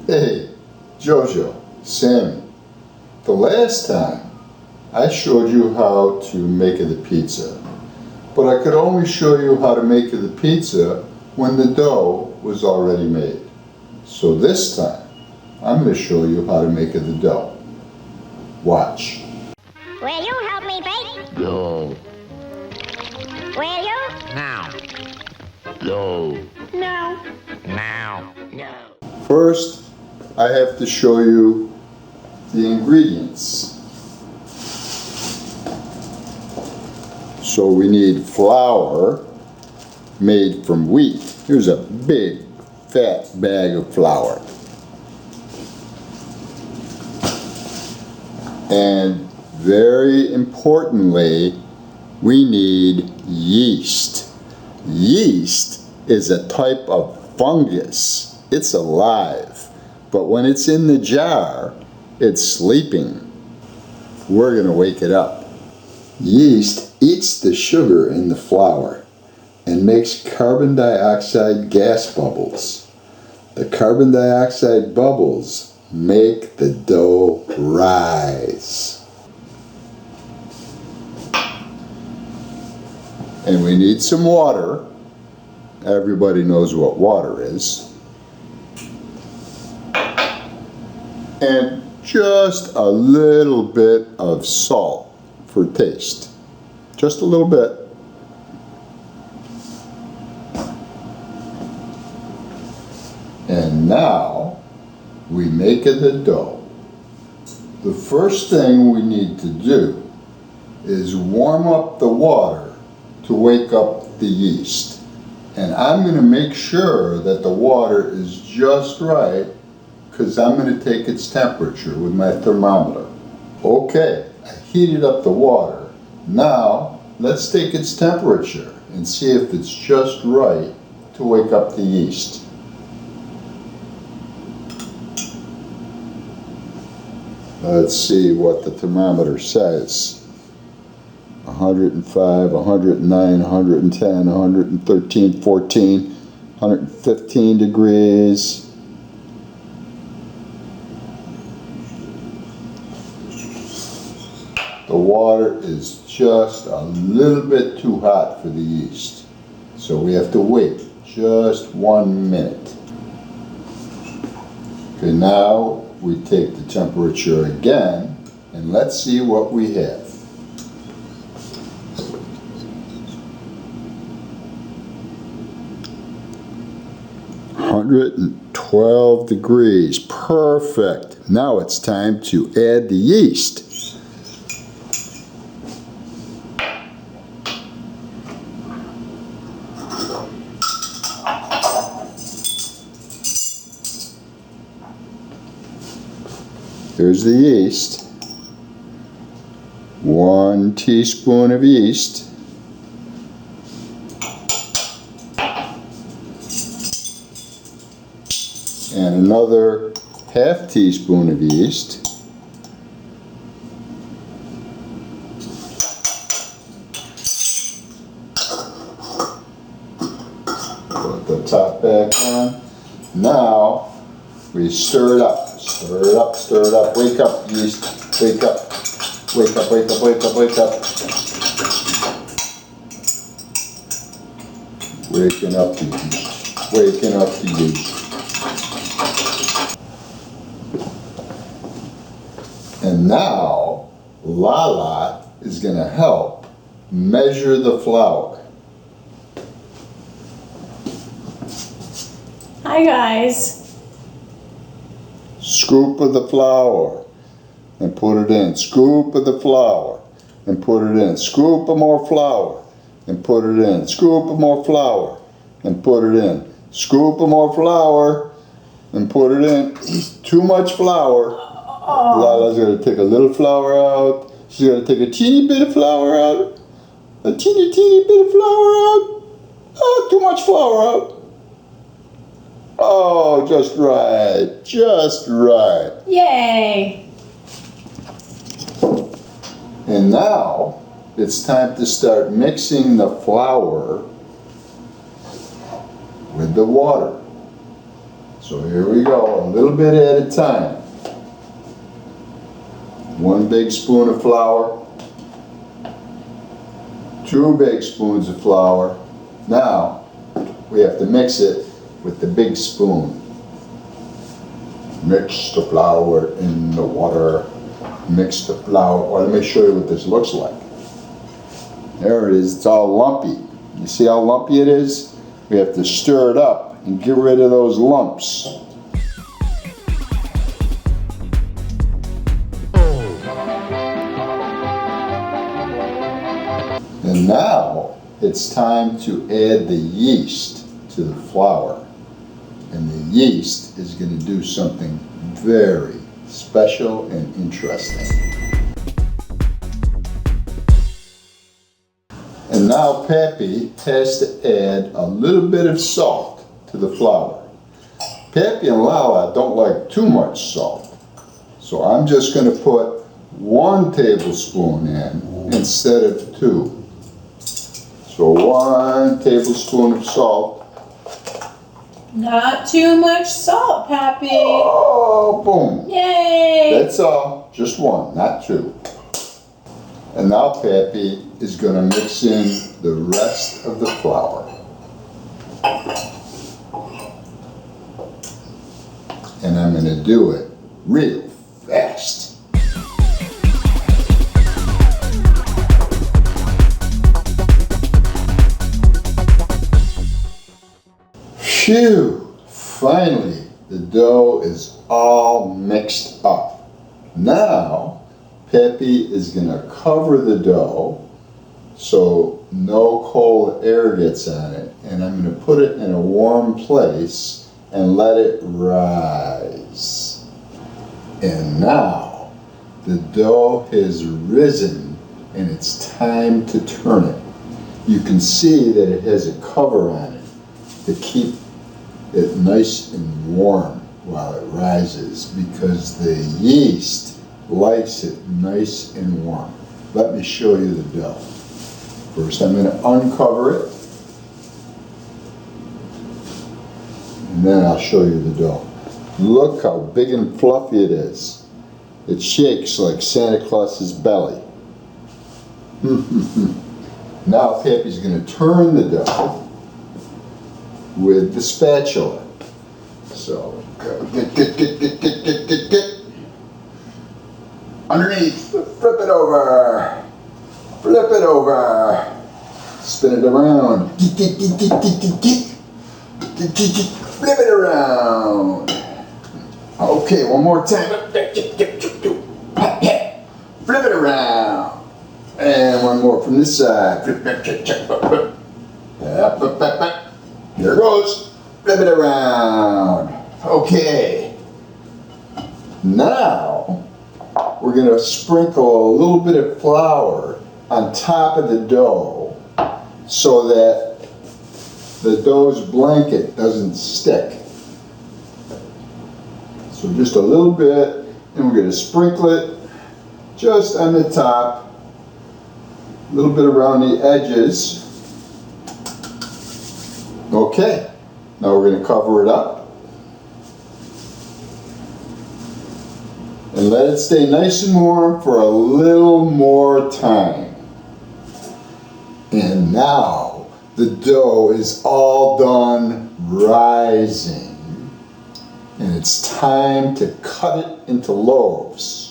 Hey, Jojo, Sammy, the last time I showed you how to make the pizza, but I could only show you how to make the pizza when the dough was already made. So this time, I'm going to show you how to make the dough. Watch. Will you help me bake? No. Will you? Now. No. No. Now. No. First, I have to show you the ingredients. So we need flour made from wheat. Here's a big fat bag of flour. And very importantly, we need yeast. Yeast is a type of fungus. It's alive, but when it's in the jar, it's sleeping. We're going to wake it up. Yeast eats the sugar in the flour and makes carbon dioxide gas bubbles. The carbon dioxide bubbles make the dough rise. And we need some water. Everybody knows what water is. And just a little bit of salt for taste. Just a little bit. And now we make the dough. The first thing we need to do is warm up the water to wake up the yeast. And I'm going to make sure that the water is just right because I'm going to take its temperature with my thermometer. Okay, I heated up the water. Now, let's take its temperature and see if it's just right to wake up the yeast. Let's see what the thermometer says. 105, 109, 110, 113, 14, 115 degrees. The water is just a little bit too hot for the yeast. So we have to wait just 1 minute. Okay, now we take the temperature again and let's see what we have. 112 degrees. Perfect. Now it's time to add the yeast. Here's the yeast. 1 teaspoon of yeast. And another half teaspoon of yeast. Put the top back on. Now we stir it up. Stir it up, stir it up. Wake up, yeast. Wake up. Wake up, wake up, wake up, wake up. Waking up the yeast. Waking up the yeast. And now, Lala is going to help measure the flour. Hi guys. Scoop of the flour and put it in. Scoop of the flour and put it in. Scoop of more flour and put it in. Scoop of more flour and put it in. Scoop of more flour and put it in. Too much flour. Lala's going to take a little flour out. She's going to take a teeny bit of flour out. A teeny bit of flour out. Oh, too much flour out. Oh, just right. Just right. Yay. And now it's time to start mixing the flour with the water. So here we go, a little bit at a time. 1 big spoon of flour, 2 big spoons of flour. Now, we have to mix it with the big spoon. Mix the flour in the water. Mix the flour. Well, let me show you what this looks like. There it is, it's all lumpy. You see how lumpy it is? We have to stir it up and get rid of those lumps. And now it's time to add the yeast to the flour. And the yeast is going to do something very special and interesting. And now Pappy has to add a little bit of salt to the flour. Pappy and Lala don't like too much salt. So I'm just going to put 1 tablespoon in instead of 2. So 1 tablespoon of salt. Not too much salt, Pappy. Oh, boom. Yay! That's all. Just 1, not 2. And now Pappy is going to mix in the rest of the flour. And I'm going to do it real fast. Phew! Finally, the dough is all mixed up. Now, Pappy is going to cover the dough so no cold air gets on it. And I'm going to put it in a warm place and let it rise. And now, the dough has risen and it's time to turn it. You can see that it has a cover on it to keep it nice and warm while it rises because the yeast likes it nice and warm. Let me show you the dough. First I'm going to uncover it and then I'll show you the dough. Look how big and fluffy it is. It shakes like Santa Claus's belly. Now Pappy's going to turn the dough with the spatula. So go get. Underneath, flip it over. Flip it over. Spin it around. Flip it around. Okay, one more time. Flip it around. And one more from this side. Here it goes. Flip it around. Okay. Now, we're going to sprinkle a little bit of flour on top of the dough so that the dough's blanket doesn't stick. So just a little bit, and we're going to sprinkle it just on the top, a little bit around the edges. Okay, now we're going to cover it up and let it stay nice and warm for a little more time. And now the dough is all done rising. And it's time to cut it into loaves.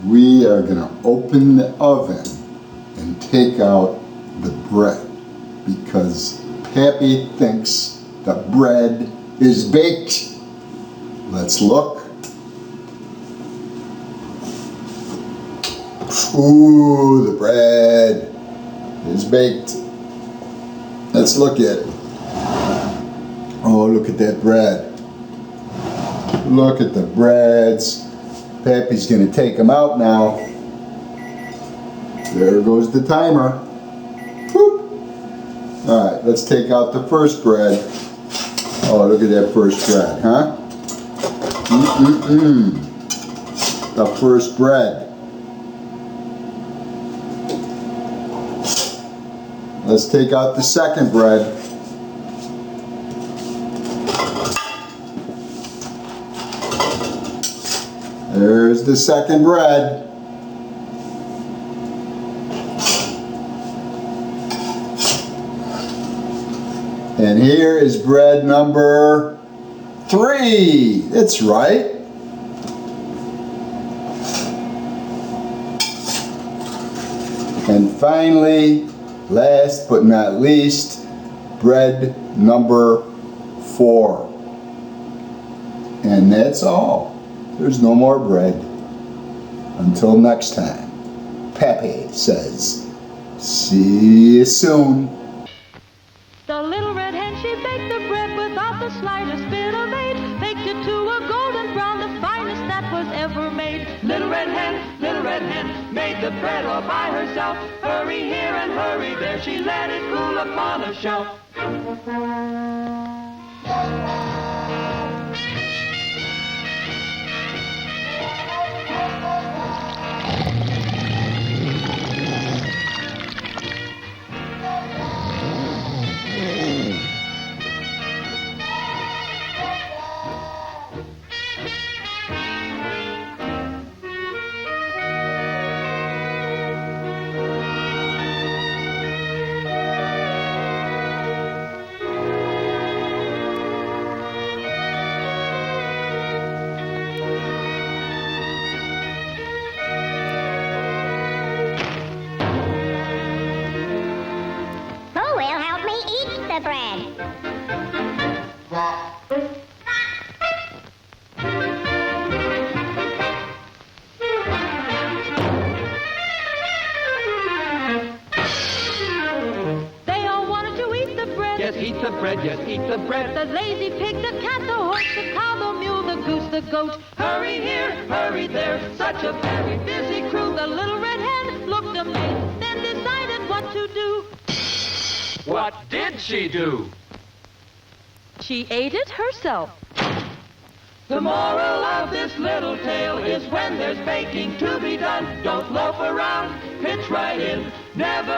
we are going to open the oven and take out the bread because Pappy thinks the bread is baked. Let's look. Ooh, the bread is baked. Let's look at it. Oh, look at that bread. Look at the breads. Pappy's gonna take them out now. There goes the timer. Whoop. All right, let's take out the first bread. Oh, look at that first bread, huh? The first bread. Let's take out the second bread. There's the second bread. And here is bread number 3. That's right. And finally, last but not least, bread number 4. And that's all. There's no more bread. Until next time, Pappy says, see you soon. The little red hen, she baked the bread without the slightest bit of aid. Baked it to a golden brown, the finest that was ever made. Little red hen, made the bread all by herself. Hurry here and hurry there, she let it cool upon a shelf. Who will help me eat the bread? They all wanted to eat the bread. Yes, eat the bread, yes, eat the bread. The lazy pig, the cat, the horse, the cow, the mule, the goose, the goat. Hurry here, hurry there, such a very busy crew. The little red hen looked amazed, then decided what to do. What did she do? She ate it herself. The moral of this little tale is when there's baking to be done, don't loaf around, pitch right in, never